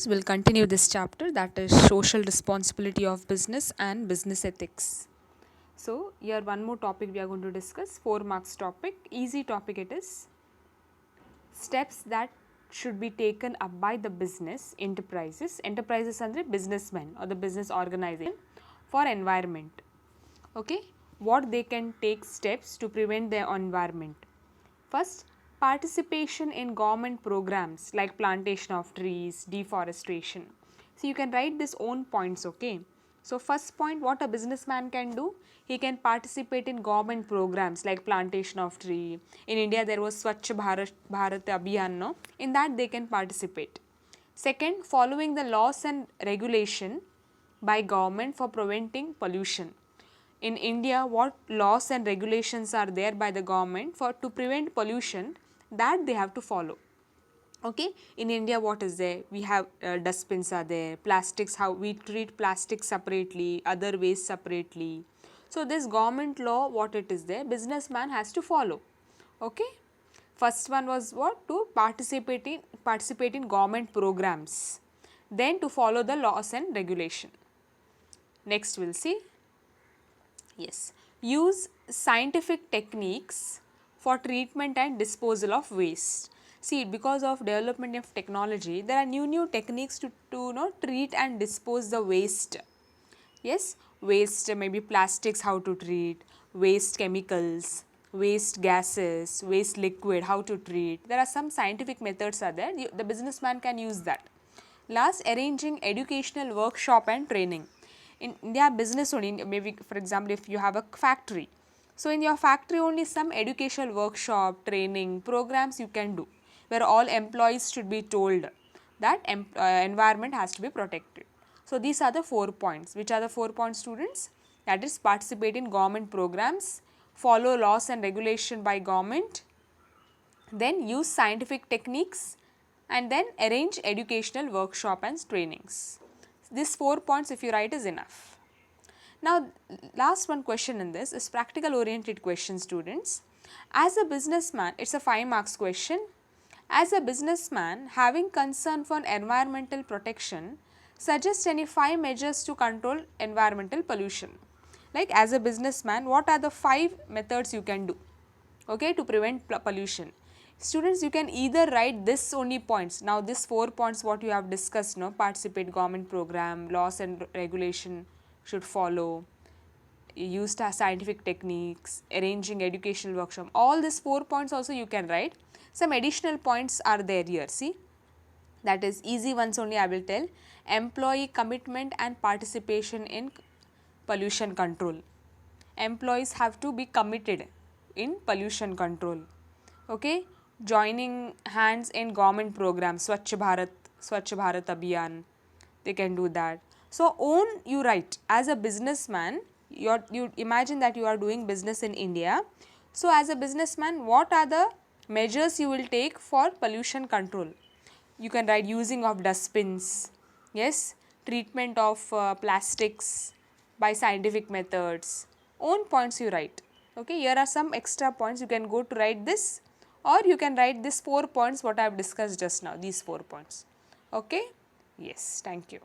We'll continue this chapter, that is social responsibility of business and business ethics. So, here one more topic we are going to discuss, 4 marks topic, easy topic it is. Steps that should be taken up by the business enterprises andre businessmen or the business organization for environment. Okay, what they can take steps to prevent their environment. First, participation in government programs like plantation of trees, deforestation. So, you can write this own points, okay. So, first point, what a businessman can do, he can participate in government programs like plantation of tree. In India, there was Swachh Bharat Abhiyan, no? In that they can participate. Second, following the laws and regulation by government for preventing pollution. In India, what laws and regulations are there by the government for to prevent pollution, that they have to follow. Okay, in India what is there? We have dustbins are there, plastics, how we treat plastics separately, other waste separately. So this government law, what it is there, businessman has to follow. Okay, first one was what, to participate in government programs, then to follow the laws and regulation. Next we'll see. Yes, use scientific techniques for treatment and disposal of waste. See, because of development of technology, there are new techniques to treat and dispose the waste. Yes, waste, maybe plastics, how to treat, waste chemicals, waste gases, waste liquid, how to treat. There are some scientific methods are there. The businessman can use that. Last, arranging educational workshop and training. In India business only, maybe for example if you have a factory, so in your factory only some educational workshop, training, programs you can do, where all employees should be told that environment has to be protected. So these are the 4 points. Which are the 4 points, students? That is, participate in government programs, follow laws and regulation by government, then use scientific techniques, and then arrange educational workshop and trainings. These 4 points if you write is enough. Now last one question in this is practical oriented question, students. As a businessman, it's a 5 marks question. As a businessman having concern for environmental protection, suggest any 5 measures to control environmental pollution. Like as a businessman, what are the 5 methods you can do, okay, to prevent pollution? Students, you can either write this only points. Now this 4 points what you have discussed, no, participate government program, laws and regulation should follow, use scientific techniques, arranging educational workshop, all these 4 points also you can write. Some additional points are there here, see, that is easy ones only I will tell. Employee commitment and participation in pollution control. Employees have to be committed in pollution control. Okay, joining hands in government programs, Swachh Bharat Abhiyan, they can do that. So own, you write, as a businessman, you imagine that you are doing business in India. So as a businessman, what are the measures you will take for pollution control? You can write using of dustbins, yes, treatment of plastics by scientific methods. Own points you write. Okay, here are some extra points you can go to write this, or you can write this 4 points what I have discussed just now, these 4 points. Okay, yes, thank you.